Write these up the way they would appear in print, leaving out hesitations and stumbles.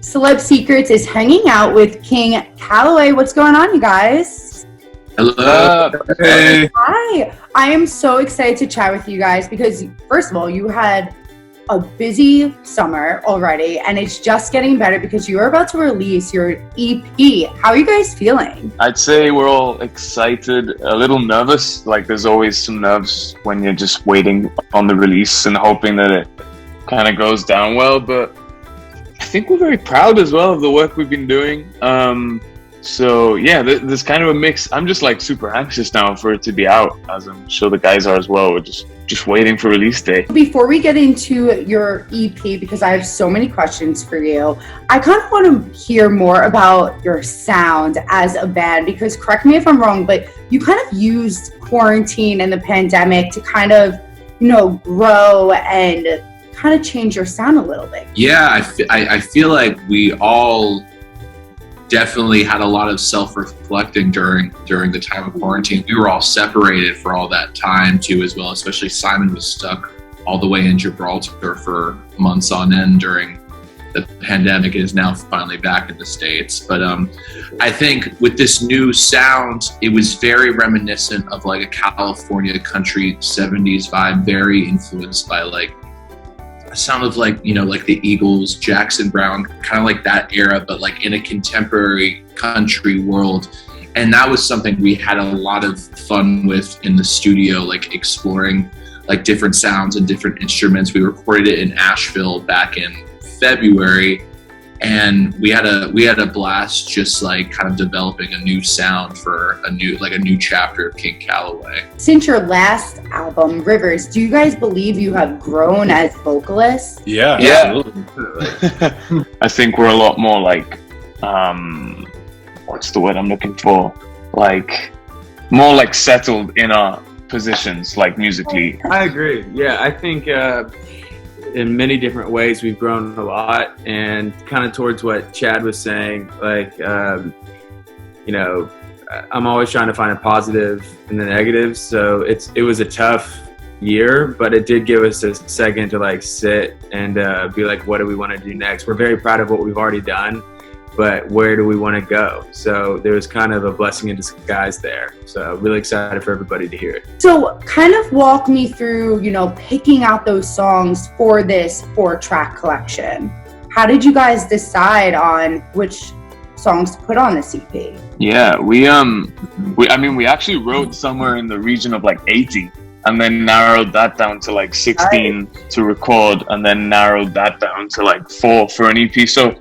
Celeb Secrets is hanging out with King Calaway. What's going on, you guys? Hello. Hey. Hi. I am so excited to chat with you guys because, first of all, you had a busy summer already, and it's just getting better because you are about to release your EP. How are you guys feeling? I'd say we're all excited, a little nervous. Like there's always some nerves when you're just waiting on the release and hoping that it kind of goes down well. But I think we're very proud as well of the work we've been doing. So yeah, there's kind of a mix. I'm just like super anxious now for it to be out, as I'm sure the guys are as well. We're just waiting for release day. Before we get into your EP, because I have so many questions for you, I kind of want to hear more about your sound as a band, because correct me if I'm wrong, but you kind of used quarantine and the pandemic to kind of, grow and kind of change your sound a little bit. Yeah, I feel like we all definitely had a lot of self-reflecting during the time of quarantine. We were all separated for all that time too, as well. Especially Simon was stuck all the way in Gibraltar for months on end during the pandemic, and is now finally back in the States. But I think with this new sound, it was very reminiscent of like a California country 70s vibe, very influenced by like a sound of like the Eagles, Jackson Browne, kind of like that era, but like in a contemporary country world. And that was something we had a lot of fun with in the studio, like exploring like different sounds and different instruments. We recorded it in Asheville back in February, and we had a blast just like kind of developing a new sound for a new chapter of King Calaway. Since your last album, Rivers, do you guys believe you have grown as vocalists? Yeah. Absolutely. I think we're a lot more like what's the word I'm looking for? Like more like settled in our positions, like musically. I agree. Yeah, I think in many different ways we've grown a lot, and kind of towards what Chad was saying, like I'm always trying to find a positive in the negatives. So it was a tough year, but it did give us a second to like sit and be like, what do we want to do next? We're very proud of what we've already done, but where do we want to go? So there was kind of a blessing in disguise there. So really excited for everybody to hear it. So kind of walk me through, picking out those songs for this 4-track collection. How did you guys decide on which songs to put on this EP? Yeah, we actually wrote somewhere in the region of like 80, and then narrowed that down to like 16 to record, and then narrowed that down to like 4 for an EP. So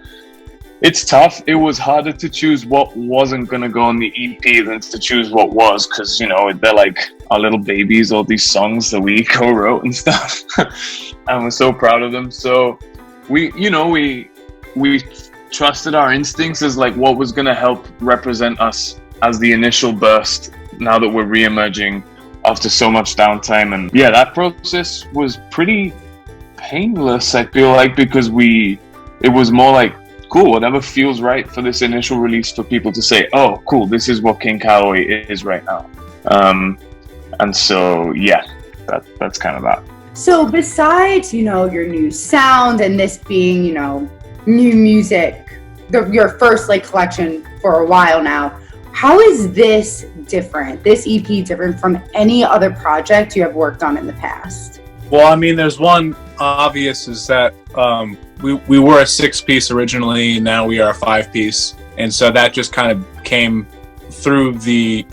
it's tough. It was harder to choose what wasn't going to go on the EP than to choose what was, because, they're like our little babies, all these songs that we co-wrote and stuff. And we're so proud of them. So we trusted our instincts as like what was going to help represent us as the initial burst now that we're re-emerging after so much downtime. And yeah, that process was pretty painless, I feel like, because it was more like, cool, whatever feels right for this initial release for people to say, oh, cool, this is what King Calaway is right now. And so, yeah, that's kind of that. So besides, your new sound and this being, new music, your first like collection for a while now, how is this EP different from any other project you have worked on in the past? Well, I mean, there's one obvious is that we were a 6-piece originally, now we are a 5-piece, and so that just kind of came through the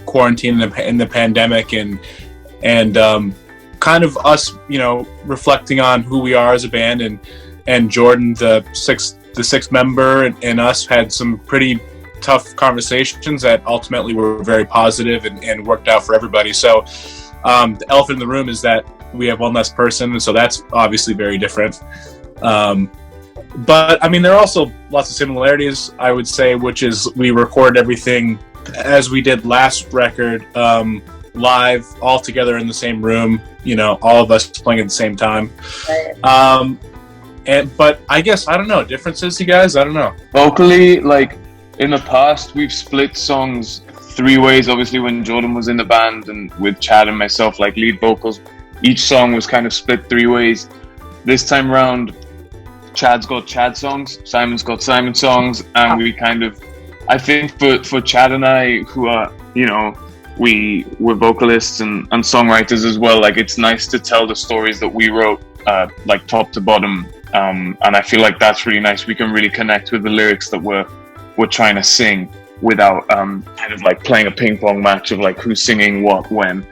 quarantine and the pandemic, and kind of us reflecting on who we are as a band, and Jordan, the sixth member, and us had some pretty tough conversations that ultimately were very positive and worked out for everybody. So the elephant in the room is that we have one less person, and so that's obviously very different. But I mean, there are also lots of similarities, I would say, which is we recorded everything as we did last record, live, all together in the same room, all of us playing at the same time. But I guess, I don't know, differences, you guys? I don't know. Vocally, like in the past, we've split songs 3 ways. Obviously, when Jordan was in the band and with Chad and myself, like lead vocals, each song was kind of split 3 ways. This time around, Chad's got Chad songs, Simon's got Simon songs, and we kind of, I think for Chad and I, who are, you know, we're vocalists and songwriters as well, like it's nice to tell the stories that we wrote, like top to bottom, and I feel like that's really nice. We can really connect with the lyrics that we're trying to sing without kind of like playing a ping pong match of like who's singing what when.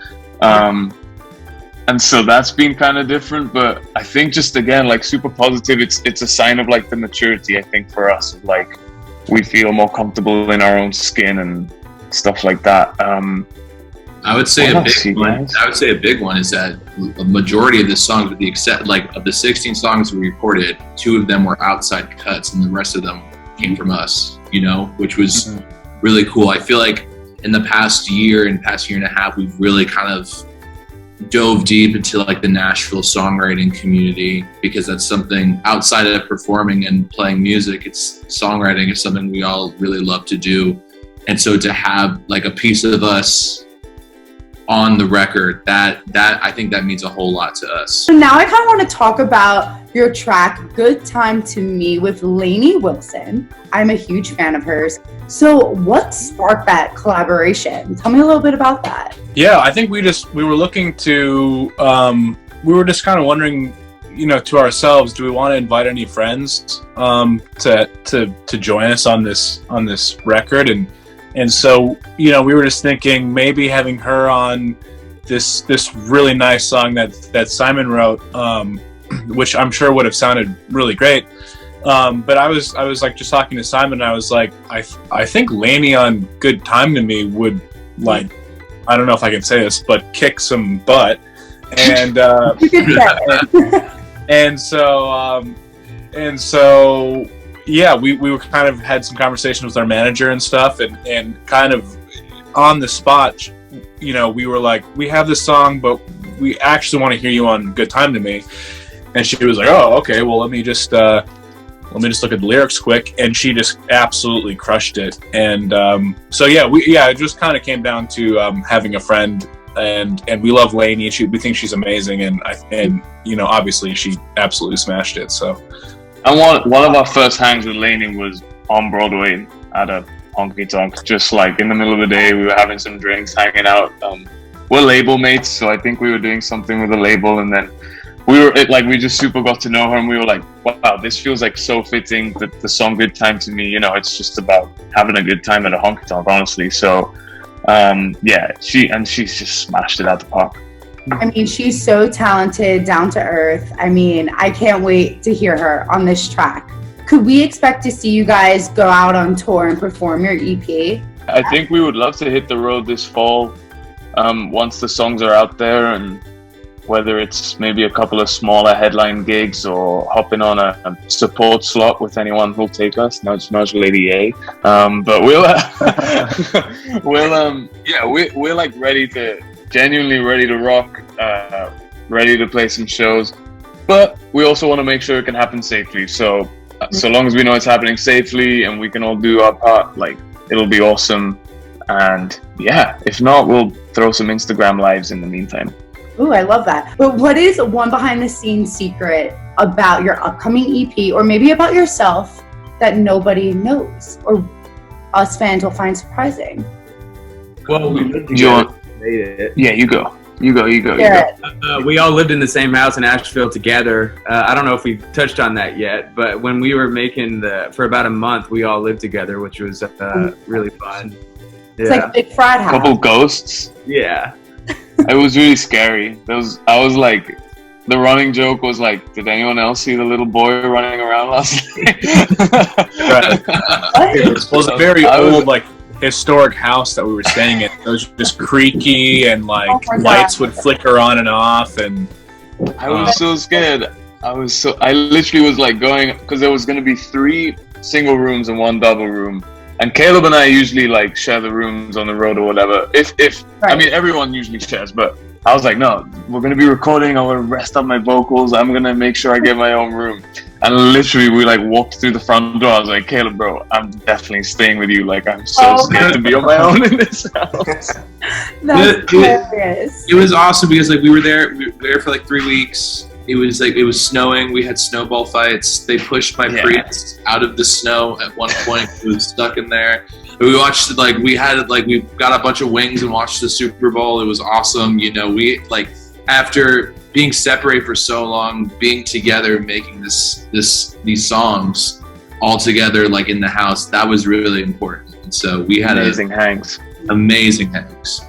And so that's been kind of different, but I think just again, like super positive, it's a sign of like the maturity, I think, for us, like we feel more comfortable in our own skin and stuff like that. I would say a big one is that the majority of the songs, with the except like of the 16 songs we recorded, 2 of them were outside cuts and the rest of them came from us, you know, which was really cool. I feel like in the past year and a half, we've really kind of dove deep into like the Nashville songwriting community, because that's something outside of performing and playing music, it's songwriting is something we all really love to do. And so to have like a piece of us on the record, that I think that means a whole lot to us. So now I kind of want to talk about your track Good Time to Me with Lainey Wilson. I'm a huge fan of hers. So what sparked that collaboration? Tell me a little bit about that. Yeah, I think we were looking to, we were just kind of wondering, you know, to ourselves, do we want to invite any friends to join us on this record? And so, you know, we were just thinking maybe having her on this really nice song that Simon wrote, which I'm sure would have sounded really great. But I was like just talking to Simon, and I was like, I think Lainey on Good Time to Me would, like, I don't know if I can say this, but kick some butt. And and so yeah, we were kind of had some conversations with our manager and stuff, and kind of on the spot, you know, we were like, we have this song, but we actually want to hear you on Good Time to Me. And she was like, oh, okay, well, let me just look at the lyrics quick, and she just absolutely crushed it. And so it just kind of came down to having a friend, and we love Lainey. We think she's amazing, and you know, obviously she absolutely smashed it. So, and one of our first hangs with Lainey was on Broadway at a honky tonk, just like in the middle of the day. We were having some drinks, hanging out. We're label mates, so I think we were doing something with the label, and then we just super got to know her, and we were like, wow, this feels like so fitting, that the song Good Time to Me, you know, it's just about having a good time at a honky tonk, honestly. So she's just smashed it out the park. I mean, she's so talented, down to earth. I mean, I can't wait to hear her on this track. Could we expect to see you guys go out on tour and perform your EP? I think we would love to hit the road this fall, once the songs are out there, and whether it's maybe a couple of smaller headline gigs or hopping on a support slot with anyone who'll take us. Nudge Lady A. But we're like genuinely ready to rock, ready to play some shows. But we also want to make sure it can happen safely. So long as we know it's happening safely and we can all do our part, like, it'll be awesome. And yeah, if not, we'll throw some Instagram lives in the meantime. Ooh, I love that. But what is one behind the scenes secret about your upcoming EP, or maybe about yourself, that nobody knows or us fans will find surprising? Well, we lived together. Made it. Yeah, you go. We all lived in the same house in Asheville together. I don't know if we've touched on that yet, but when we were making for about a month, we all lived together, which was really fun. It's like Big Frat House. Couple ghosts. Yeah. It was really scary. I was like, the running joke was like, did anyone else see the little boy running around last night? It was a very old, like, historic house that we were staying in. It was just creaky, and like lights would flicker on and off, and I was so scared. I literally was like going, because there was going to be 3 single rooms and 1 double room. And Caleb and I usually like share the rooms on the road or whatever. I mean, everyone usually shares, but I was like, no, we're going to be recording. I'm going to rest up my vocals. I'm going to make sure I get my own room. And literally we like walked through the front door. I was like, Caleb, bro, I'm definitely staying with you. Like, I'm so scared to be on my own in this house. That's hilarious. It was awesome because like we were there for like 3 weeks. it was snowing. We had snowball fights. They pushed my Prius out of the snow at one point. It was stuck in there. We watched we got a bunch of wings and watched the Super Bowl. It was awesome. You know, we after being separated for so long, being together, making these songs all together in the house, that was really important. And so we had amazing hangs.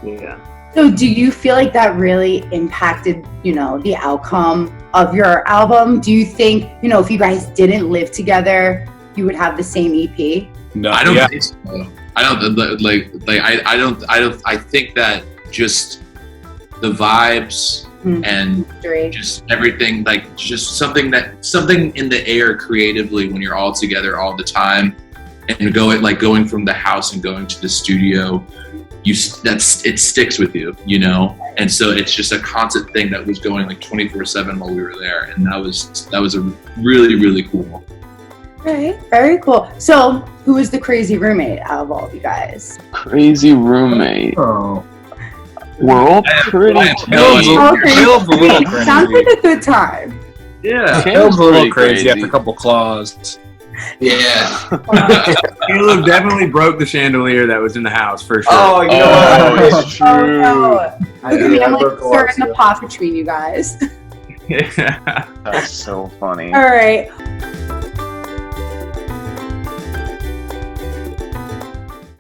Yeah. So do you feel like that really impacted, the outcome of your album? Do you think, if you guys didn't live together, you would have the same EP? No, I don't think so. I think that just the vibes and just everything, just something in the air creatively when you're all together all the time, and going from the house and going to the studio, it sticks with you, and so it's just a constant thing that was going 24/7 while we were there, and that was a really, really cool. Okay, very cool. So who is the crazy roommate out of all of you guys? Crazy roommate. Oh. We're all pretty Caleb's a little crazy. Sounds like a good time. Yeah. Caleb's a little crazy after a couple claws. Yeah. Caleb definitely broke the chandelier that was in the house for sure. Oh, you know what? It's true. Oh, no. Look at me, I'm broke a lot, stirring the too. pot between you guys. Yeah. That's so funny. All right.